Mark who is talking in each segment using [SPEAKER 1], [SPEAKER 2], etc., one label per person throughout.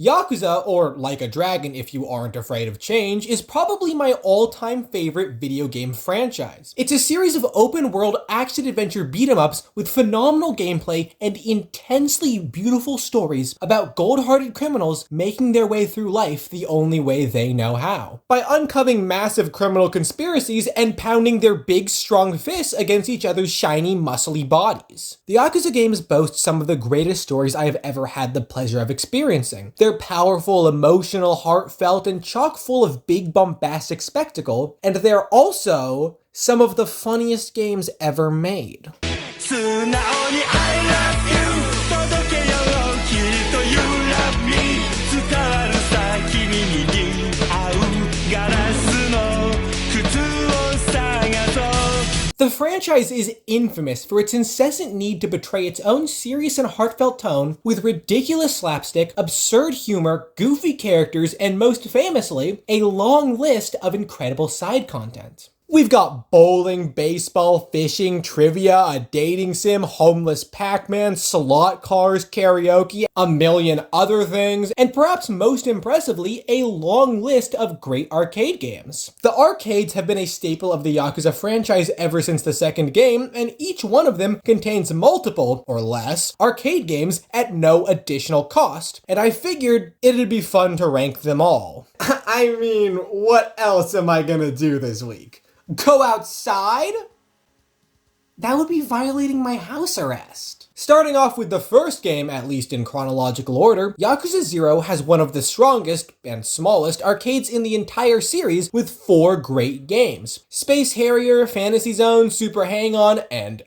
[SPEAKER 1] Yakuza, or Like a Dragon if you aren't afraid of change, is probably my all-time favorite video game franchise. It's a series of open-world action-adventure beat-em-ups with phenomenal gameplay and intensely beautiful stories about gold-hearted criminals making their way through life the only way they know how. By uncovering massive criminal conspiracies and pounding their big, strong fists against each other's shiny, muscly bodies. The Yakuza games boast some of the greatest stories I have ever had the pleasure of experiencing. They're powerful, emotional, heartfelt, and chock full of big bombastic spectacle, and they're also some of the funniest games ever made. The franchise is infamous for its incessant need to portray its own serious and heartfelt tone with ridiculous slapstick, absurd humor, goofy characters, and most famously, a long list of incredible side content. We've got bowling, baseball, fishing, trivia, a dating sim, homeless Pac-Man, slot cars, karaoke, a million other things, and perhaps most impressively, a long list of great arcade games. The arcades have been a staple of the Yakuza franchise ever since the second game, and each one of them contains multiple, or less, arcade games at no additional cost, and I figured it'd be fun to rank them all. I mean, what else am I gonna do this week? Go outside? That would be violating my house arrest. Starting off with the first game, at least in chronological order, Yakuza 0 has one of the strongest and smallest arcades in the entire series with 4 great games: Space Harrier, Fantasy Zone, Super Hang-On, and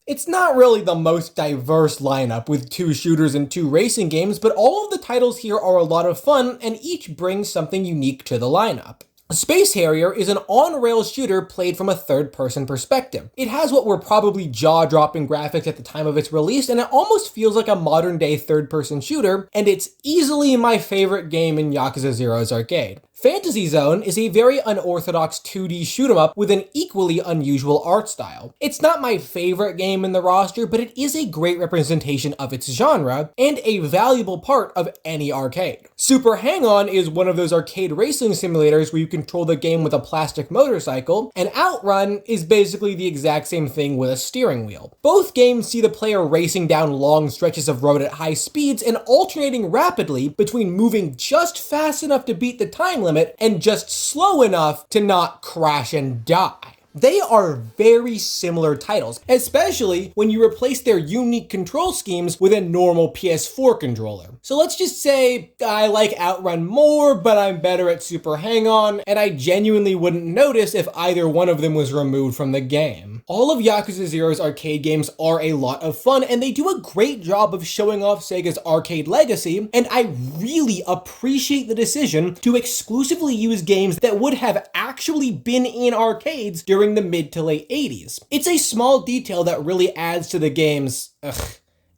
[SPEAKER 1] it's not really the most diverse lineup with 2 shooters and 2 racing games, but all of the titles here are a lot of fun and each brings something unique to the lineup. Space Harrier is an on-rails shooter played from a third-person perspective. It has what were probably jaw-dropping graphics at the time of its release, and it almost feels like a modern-day third-person shooter, and it's easily my favorite game in Yakuza 0's arcade. Fantasy Zone is a very unorthodox 2D shoot-'em-up with an equally unusual art style. It's not my favorite game in the roster, but it is a great representation of its genre, and a valuable part of any arcade. Super Hang-On is one of those arcade racing simulators where you control the game with a plastic motorcycle, and Outrun is basically the exact same thing with a steering wheel. Both games see the player racing down long stretches of road at high speeds and alternating rapidly between moving just fast enough to beat the time limit and just slow enough to not crash and die. They are very similar titles, especially when you replace their unique control schemes with a normal PS4 controller. So let's just say I like Outrun more, but I'm better at Super Hang-On, and I genuinely wouldn't notice if either one of them was removed from the game. All of Yakuza 0's arcade games are a lot of fun, and they do a great job of showing off Sega's arcade legacy, and I really appreciate the decision to exclusively use games that would have actually been in arcades during the mid to late 80s. It's a small detail that really adds to the game's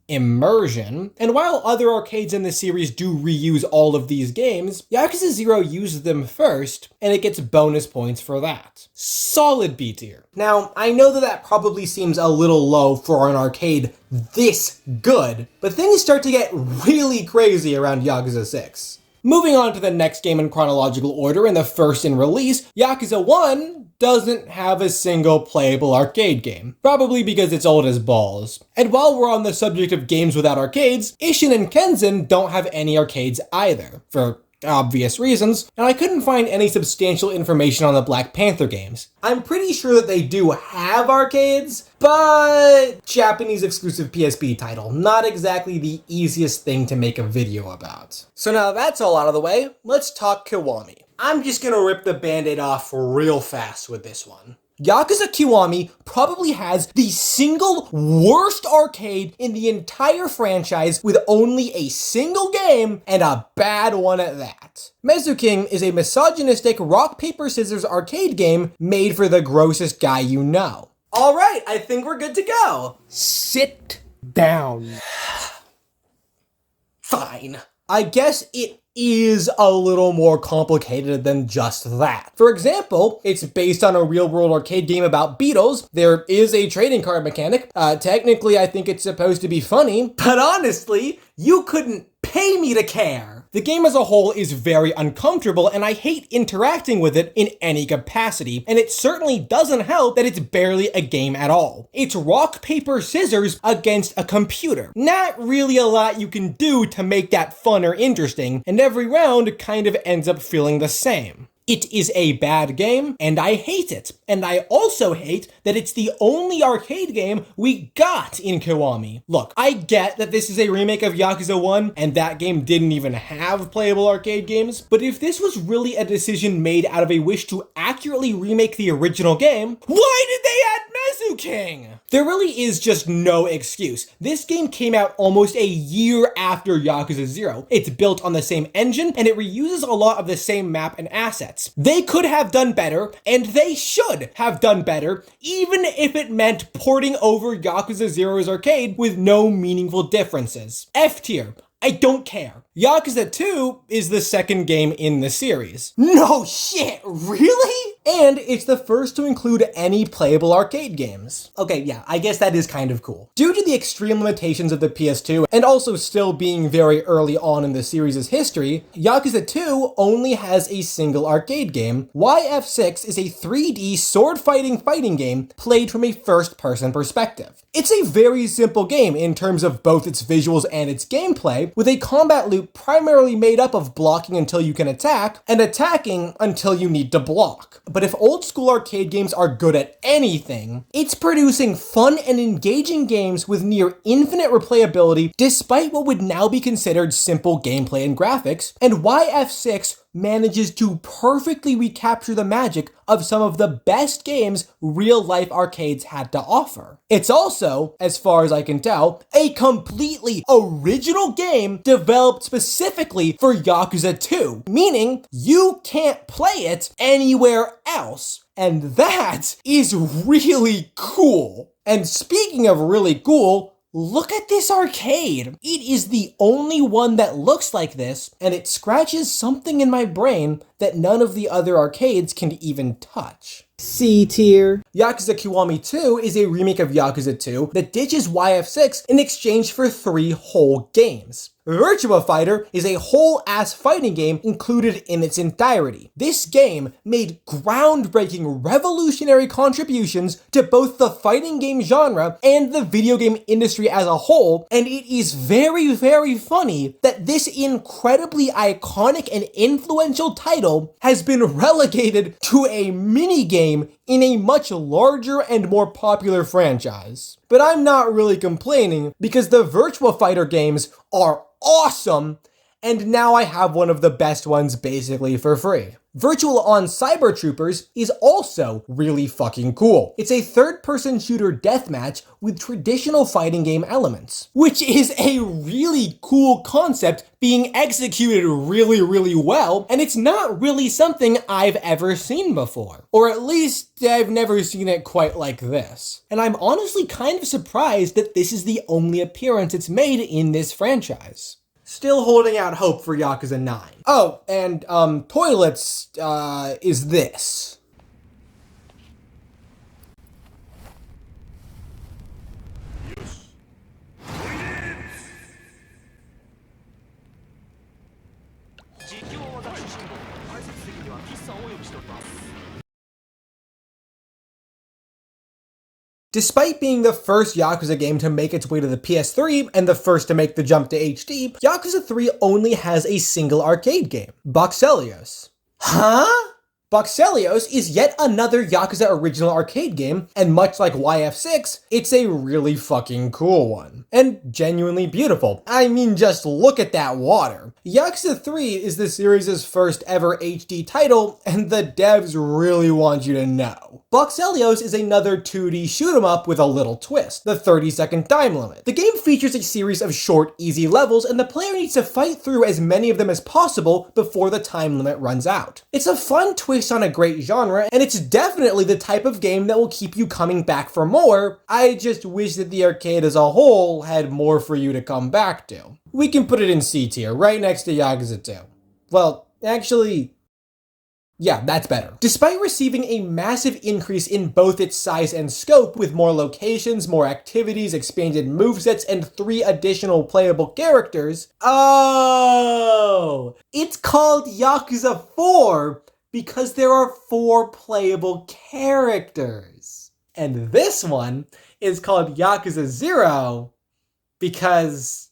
[SPEAKER 1] immersion, and while other arcades in the series do reuse all of these games, Yakuza 0 uses them first, and it gets bonus points for that. Solid B tier. Now, I know that probably seems a little low for an arcade this good, but things start to get really crazy around Yakuza 6. Moving on to the next game in chronological order and the first in release, Yakuza 1 doesn't have a single playable arcade game, probably because it's old as balls. And while we're on the subject of games without arcades, Ishin and Kenzen don't have any arcades either, for obvious reasons, and I couldn't find any substantial information on the Black Panther games. I'm pretty sure that they do have arcades, but Japanese exclusive PSP title, not exactly the easiest thing to make a video about. So now that's all out of the way, let's talk Kiwami. I'm just gonna rip the band-aid off real fast with this one. Yakuza Kiwami probably has the single worst arcade in the entire franchise with only a single game and a bad one at that. MushiKing is a misogynistic rock-paper-scissors arcade game made for the grossest guy you know. Alright, I think we're good to go. Sit down. Fine. I guess it is a little more complicated than just that. For example, it's based on a real-world arcade game about beetles. There is a trading card mechanic. Technically, I think it's supposed to be funny, but honestly, you couldn't pay me to care. The game as a whole is very uncomfortable, and I hate interacting with it in any capacity, and it certainly doesn't help that it's barely a game at all. It's rock, paper, scissors against a computer. Not really a lot you can do to make that fun or interesting, and every round kind of ends up feeling the same. It is a bad game, and I hate it. And I also hate that it's the only arcade game we got in Kiwami. Look, I get that this is a remake of Yakuza 1, and that game didn't even have playable arcade games, but if this was really a decision made out of a wish to accurately remake the original game, why did they add MushiKing? There really is just no excuse. This game came out almost a year after Yakuza 0. It's built on the same engine, and it reuses a lot of the same map and assets. They could have done better, and they should have done better, even if it meant porting over Yakuza 0's arcade with no meaningful differences. F tier. I don't care. Yakuza 2 is the second game in the series. No shit, really? And it's the first to include any playable arcade games. Okay, yeah, I guess that is kind of cool. Due to the extreme limitations of the PS2, and also still being very early on in the series' history, Yakuza 2 only has a single arcade game. YF6 is a 3D sword-fighting game played from a first-person perspective. It's a very simple game in terms of both its visuals and its gameplay, with a combat loop primarily made up of blocking until you can attack, and attacking until you need to block. But if old school arcade games are good at anything, it's producing fun and engaging games with near infinite replayability despite what would now be considered simple gameplay and graphics, and YF6 manages to perfectly recapture the magic of some of the best games real-life arcades had to offer. It's also, as far as I can tell, a completely original game developed specifically for Yakuza 2, meaning you can't play it anywhere else. And that is really cool. And speaking of really cool, look at this arcade. It is the only one that looks like this, and it scratches something in my brain that none of the other arcades can even touch. C tier. Yakuza Kiwami 2 is a remake of Yakuza 2 that ditches YF6 in exchange for 3 whole games. Virtua Fighter is a whole-ass fighting game included in its entirety. This game made groundbreaking, revolutionary contributions to both the fighting game genre and the video game industry as a whole, and it is very, very funny that this incredibly iconic and influential title has been relegated to a minigame in a much larger and more popular franchise. But I'm not really complaining because the Virtua Fighter games are awesome, and now I have one of the best ones basically for free. Virtual on Cyber Troopers is also really fucking cool. It's a third-person shooter deathmatch with traditional fighting game elements, which is a really cool concept being executed really, really well, and it's not really something I've ever seen before. Or at least, I've never seen it quite like this. And I'm honestly kind of surprised that this is the only appearance it's made in this franchise. Still holding out hope for Yakuza 9. Oh, and, toilets, is this. Despite being the first Yakuza game to make its way to the PS3 and the first to make the jump to HD, Yakuza 3 only has a single arcade game, Boxelios. Huh? Boxelios is yet another Yakuza original arcade game, and much like YF6, it's a really fucking cool one. And genuinely beautiful. I mean, just look at that water. Yakuza 3 is the series' first ever HD title, and the devs really want you to know. Boxelios is another 2D shoot-'em-up with a little twist, the 30-second time limit. The game features a series of short, easy levels, and the player needs to fight through as many of them as possible before the time limit runs out. It's a fun twist on a great genre, and it's definitely the type of game that will keep you coming back for more. I just wish that the arcade as a whole had more for you to come back to. We can put it in C tier, right next to Yakuza 2. Well, actually, yeah, that's better. Despite receiving a massive increase in both its size and scope, with more locations, more activities, expanded movesets, and 3 additional playable characters, it's called Yakuza 4 because there are 4 playable characters. And this one is called Yakuza 0 because,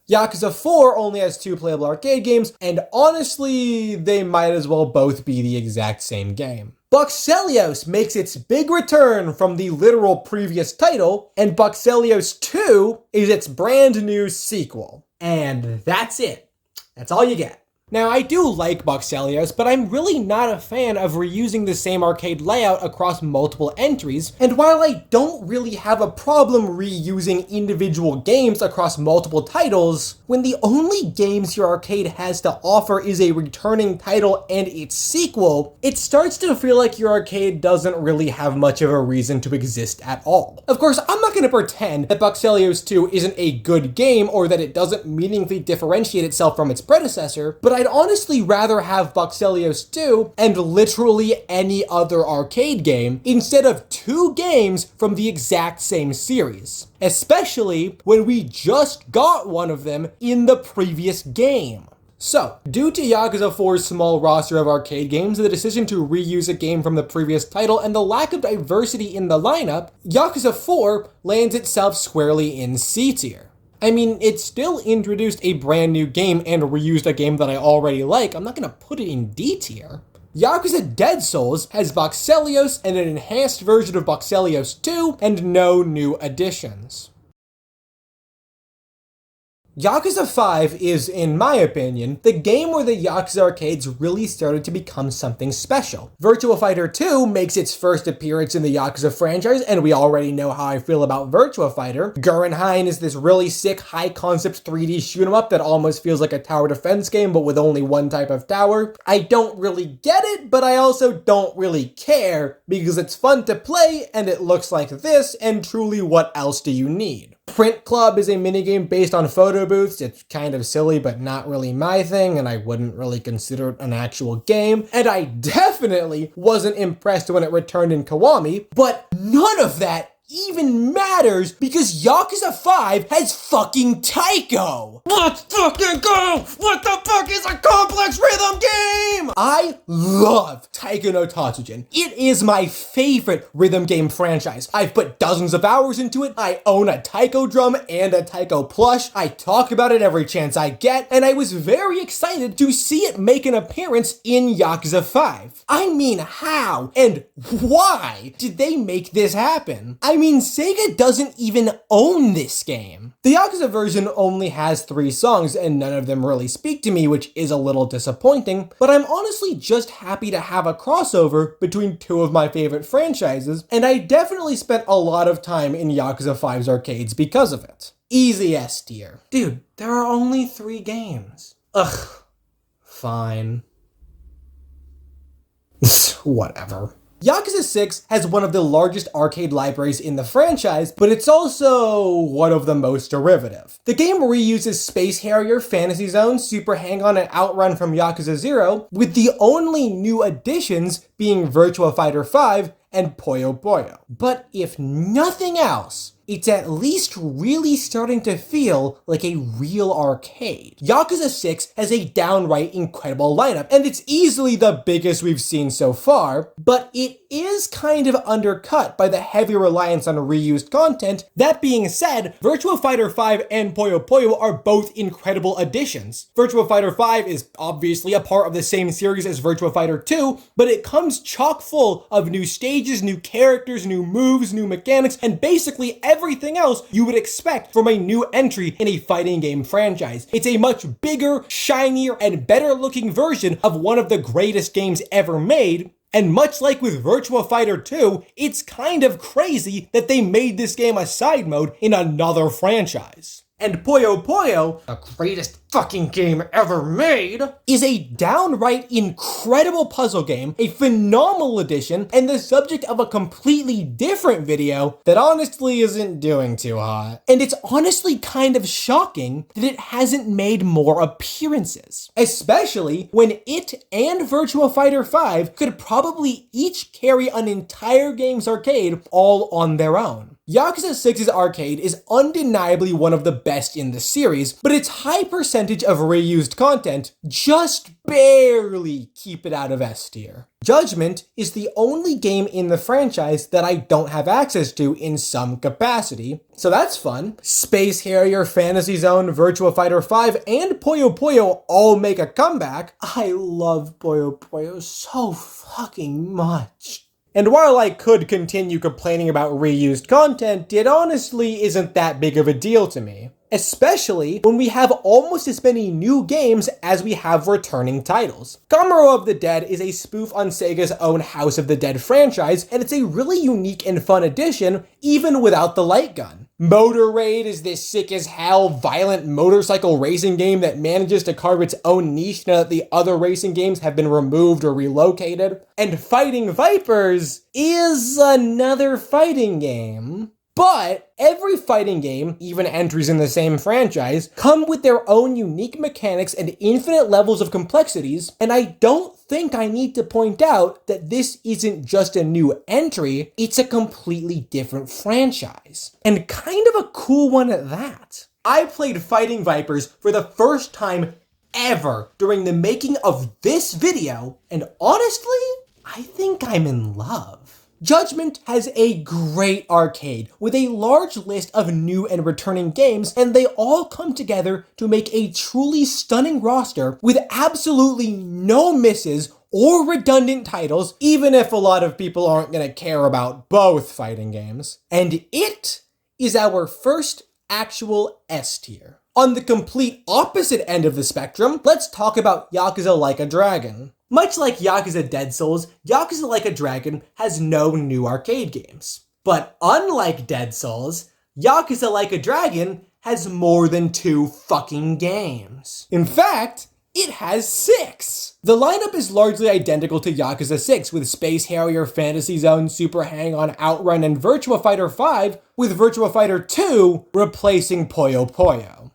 [SPEAKER 1] Yakuza 4 only has 2 playable arcade games, and honestly, they might as well both be the exact same game. Buxelios makes its big return from the literal previous title, and Buxelios 2 is its brand new sequel. And that's it. That's all you get. Now, I do like Buxelios, but I'm really not a fan of reusing the same arcade layout across multiple entries, and while I don't really have a problem reusing individual games across multiple titles, when the only games your arcade has to offer is a returning title and its sequel, it starts to feel like your arcade doesn't really have much of a reason to exist at all. Of course, I'm not going to pretend that Buxelios 2 isn't a good game or that it doesn't meaningfully differentiate itself from its predecessor, but I'd honestly rather have Buxelios 2 and literally any other arcade game instead of 2 games from the exact same series, especially when we just got one of them in the previous game. So, due to Yakuza 4's small roster of arcade games, the decision to reuse a game from the previous title, and the lack of diversity in the lineup, Yakuza 4 lands itself squarely in C tier. I mean, it still introduced a brand new game and reused a game that I already like. I'm not gonna put it in D tier. Yakuza Dead Souls has Buxelios and an enhanced version of Buxelios 2 and no new additions. Yakuza 5 is, in my opinion, the game where the Yakuza arcades really started to become something special. Virtua Fighter 2 makes its first appearance in the Yakuza franchise, and we already know how I feel about Virtua Fighter. Gurenhain is this really sick, high-concept 3D shoot-'em-up that almost feels like a tower defense game, but with only one type of tower. I don't really get it, but I also don't really care, because it's fun to play, and it looks like this, and truly, what else do you need? Print Club is a minigame based on photo booths. It's kind of silly, but not really my thing, and I wouldn't really consider it an actual game. And I definitely wasn't impressed when it returned in Kiwami, but none of that even matters because Yakuza 5 has fucking Taiko! Let's fucking go! What the fuck is a complex rhythm game? I love Taiko no Tatsujin. It is my favorite rhythm game franchise. I've put dozens of hours into it. I own a Taiko drum and a Taiko plush. I talk about it every chance I get, and I was very excited to see it make an appearance in Yakuza 5. I mean, how and why did they make this happen? I mean, Sega doesn't even own this game. The Yakuza version only has 3 songs, and none of them really speak to me, which is a little disappointing, but I'm honestly just happy to have a crossover between 2 of my favorite franchises, and I definitely spent a lot of time in Yakuza 5's arcades because of it. Easy S tier. Dude, there are only 3 games. Ugh. Fine. Whatever. Yakuza 6 has one of the largest arcade libraries in the franchise, but it's also one of the most derivative. The game reuses Space Harrier, Fantasy Zone, Super Hang-On, and Outrun from Yakuza 0, with the only new additions being Virtua Fighter 5 and Puyo Puyo. But if nothing else, it's at least really starting to feel like a real arcade. Yakuza 6 has a downright incredible lineup, and it's easily the biggest we've seen so far, but it is kind of undercut by the heavy reliance on reused content. That being said, Virtua Fighter 5 and Puyo Puyo are both incredible additions. Virtua Fighter 5 is obviously a part of the same series as Virtua Fighter 2, but it comes chock full of new stages, new characters, new moves, new mechanics, and basically everything else you would expect from a new entry in a fighting game franchise. It's a much bigger, shinier, and better looking version of one of the greatest games ever made, and much like with Virtua Fighter 2, it's kind of crazy that they made this game a side mode in another franchise. And Puyo Puyo, the greatest fucking game ever made, is a downright incredible puzzle game, a phenomenal addition, and the subject of a completely different video that honestly isn't doing too hot. And it's honestly kind of shocking that it hasn't made more appearances, especially when it and Virtua Fighter 5 could probably each carry an entire game's arcade all on their own. Yakuza 6's arcade is undeniably one of the best in the series, but its high percentage of reused content just barely keep it out of S tier. Judgement is the only game in the franchise that I don't have access to in some capacity, so that's fun. Space Harrier, Fantasy Zone, Virtua Fighter 5, and Puyo Puyo all make a comeback. I love Puyo Puyo so fucking much. And while I could continue complaining about reused content, it honestly isn't that big of a deal to me. Especially when we have almost as many new games as we have returning titles. Kamuro of the Dead is a spoof on Sega's own House of the Dead franchise, and it's a really unique and fun addition, even without the light gun. Motor Raid is this sick as hell, violent motorcycle racing game that manages to carve its own niche now that the other racing games have been removed or relocated. And Fighting Vipers is another fighting game. But every fighting game, even entries in the same franchise, come with their own unique mechanics and infinite levels of complexities, and I don't think I need to point out that this isn't just a new entry, it's a completely different franchise. And kind of a cool one at that. I played Fighting Vipers for the first time ever during the making of this video, and honestly, I think I'm in love. Judgement has a great arcade with a large list of new and returning games, and they all come together to make a truly stunning roster with absolutely no misses or redundant titles, even if a lot of people aren't going to care about both fighting games. And it is our first actual S tier. On the complete opposite end of the spectrum, let's talk about Yakuza Like a Dragon. Much like Yakuza Dead Souls, Yakuza Like a Dragon has no new arcade games. But unlike Dead Souls, Yakuza Like a Dragon has more than 2 fucking games. In fact, it has 6. The lineup is largely identical to Yakuza 6, with Space Harrier, Fantasy Zone, Super Hang-On, Outrun, and Virtua Fighter 5, with Virtua Fighter 2 replacing Puyo Puyo.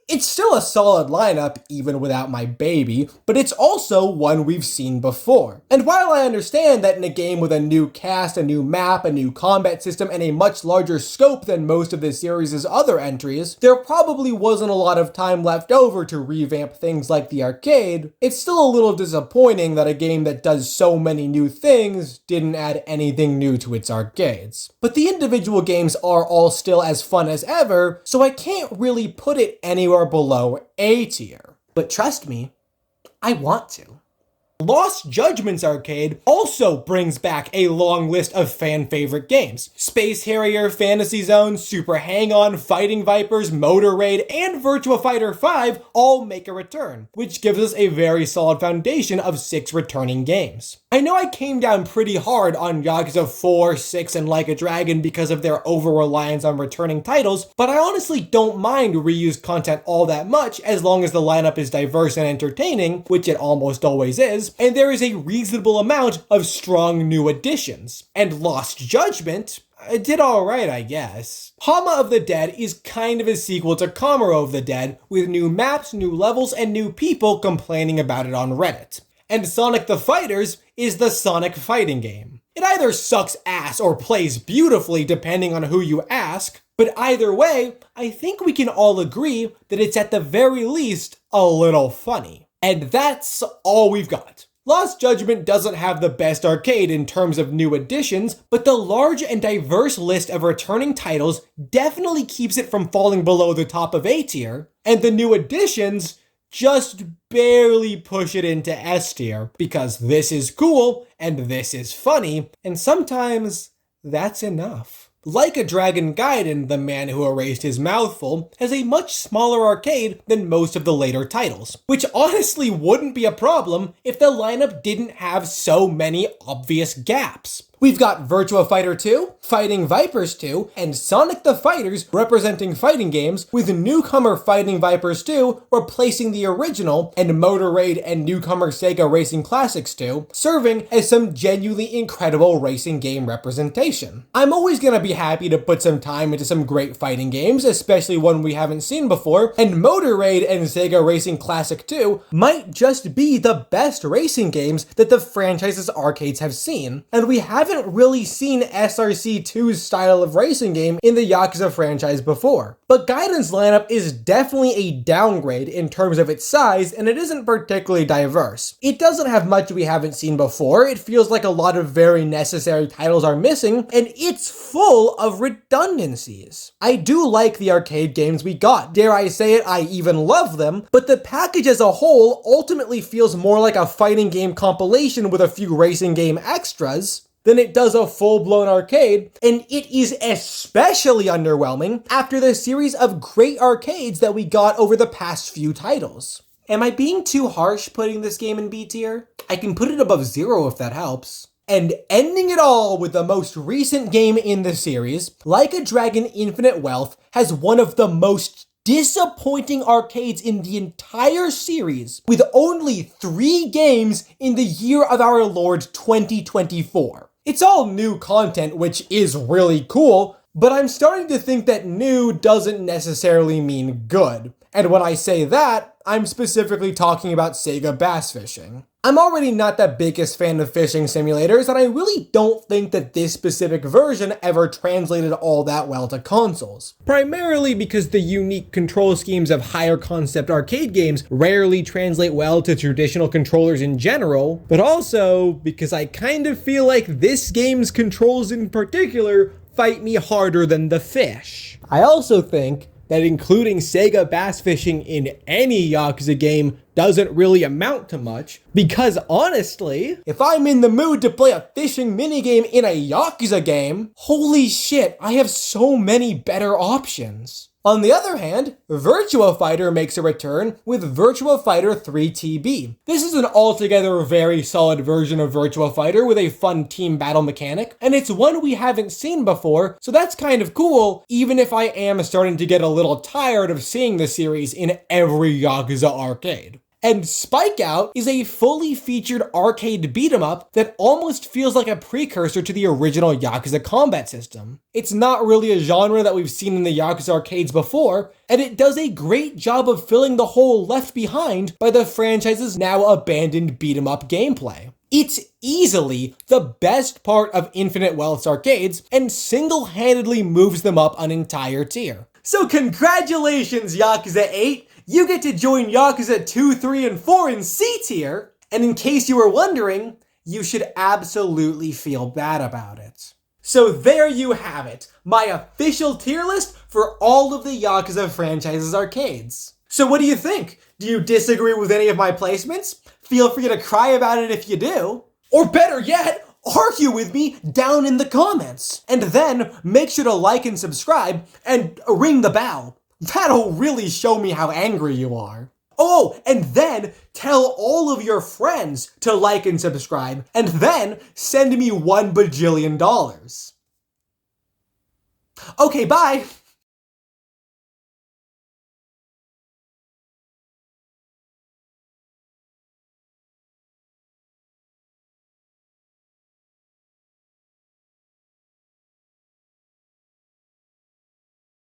[SPEAKER 1] It's still a solid lineup, even without my baby, but it's also one we've seen before. And while I understand that in a game with a new cast, a new map, a new combat system, and a much larger scope than most of the series' other entries, there probably wasn't a lot of time left over to revamp things like the arcade, it's still a little disappointing that a game that does so many new things didn't add anything new to its arcades. But the individual games are all still as fun as ever, so I can't really put it anywhere below A tier. But trust me, I want to. Lost Judgment's arcade also brings back a long list of fan-favorite games. Space Harrier, Fantasy Zone, Super Hang-On, Fighting Vipers, Motor Raid, and Virtua Fighter 5 all make a return, which gives us a very solid foundation of 6 returning games. I know I came down pretty hard on Yakuza 4, 6, and Like a Dragon because of their over-reliance on returning titles, but I honestly don't mind reused content all that much as long as the lineup is diverse and entertaining, which it almost always is, and there is a reasonable amount of strong new additions. And Lost Judgment did alright, I guess. Hama of the Dead is kind of a sequel to Kamuro of the Dead, with new maps, new levels, and new people complaining about it on Reddit. And Sonic the Fighters is the Sonic fighting game. It either sucks ass or plays beautifully depending on who you ask, but either way, I think we can all agree that it's at the very least a little funny. And that's all we've got. Lost Judgement doesn't have the best arcade in terms of new additions, but the large and diverse list of returning titles definitely keeps it from falling below the top of A tier, and the new additions just barely push it into S tier, because this is cool, and this is funny, and sometimes that's enough. Like a Dragon Gaiden, The Man Who Erased His Mouthful, has a much smaller arcade than most of the later titles, which honestly wouldn't be a problem if the lineup didn't have so many obvious gaps. We've got Virtua Fighter 2, Fighting Vipers 2, and Sonic the Fighters representing fighting games, with newcomer Fighting Vipers 2 replacing the original, and Motor Raid and newcomer Sega Racing Classics 2 serving as some genuinely incredible racing game representation. I'm always gonna be happy to put some time into some great fighting games, especially one we haven't seen before, and Motor Raid and Sega Racing Classic 2 might just be the best racing games that the franchise's arcades have seen, and we haven't really seen SRC2's style of racing game in the Yakuza franchise before. But Gaiden's lineup is definitely a downgrade in terms of its size, and it isn't particularly diverse. It doesn't have much we haven't seen before, it feels like a lot of very necessary titles are missing, and it's full of redundancies. I do like the arcade games we got, dare I say it, I even love them, but the package as a whole ultimately feels more like a fighting game compilation with a few racing game extras than it does a full-blown arcade, and it is especially underwhelming after the series of great arcades that we got over the past few titles. Am I being too harsh putting this game in B tier? I can put it above 0 if that helps. And ending it all with the most recent game in the series, Like a Dragon Infinite Wealth has one of the most disappointing arcades in the entire series, with only 3 games in the year of our Lord 2024. It's all new content, which is really cool, but I'm starting to think that new doesn't necessarily mean good. And when I say that, I'm specifically talking about Sega Bass Fishing. I'm already not the biggest fan of fishing simulators, and I really don't think that this specific version ever translated all that well to consoles. Primarily because the unique control schemes of higher concept arcade games rarely translate well to traditional controllers in general, but also because I kind of feel like this game's controls in particular fight me harder than the fish. I also think that including Sega Bass Fishing in any Yakuza game doesn't really amount to much, because honestly, if I'm in the mood to play a fishing minigame in a Yakuza game, holy shit, I have so many better options. On the other hand, Virtua Fighter makes a return with Virtua Fighter 3 TB. This is an altogether very solid version of Virtua Fighter with a fun team battle mechanic, and it's one we haven't seen before, so that's kind of cool, even if I am starting to get a little tired of seeing the series in every Yakuza arcade. And Spike Out is a fully featured arcade beat-em-up that almost feels like a precursor to the original Yakuza combat system. It's not really a genre that we've seen in the Yakuza arcades before, and it does a great job of filling the hole left behind by the franchise's now abandoned beat-em-up gameplay. It's easily the best part of Infinite Wealth's arcades, and single-handedly moves them up an entire tier. So congratulations, Yakuza 8! You get to join Yakuza 2, 3, and 4 in C tier, and in case you were wondering, you should absolutely feel bad about it. So there you have it, my official tier list for all of the Yakuza franchise's arcades. So what do you think? Do you disagree with any of my placements? Feel free to cry about it if you do. Or better yet, argue with me down in the comments. And then make sure to like and subscribe and ring the bell. That'll really show me how angry you are. Oh, and then tell all of your friends to like and subscribe, and then send me $1 bajillion. Okay, bye!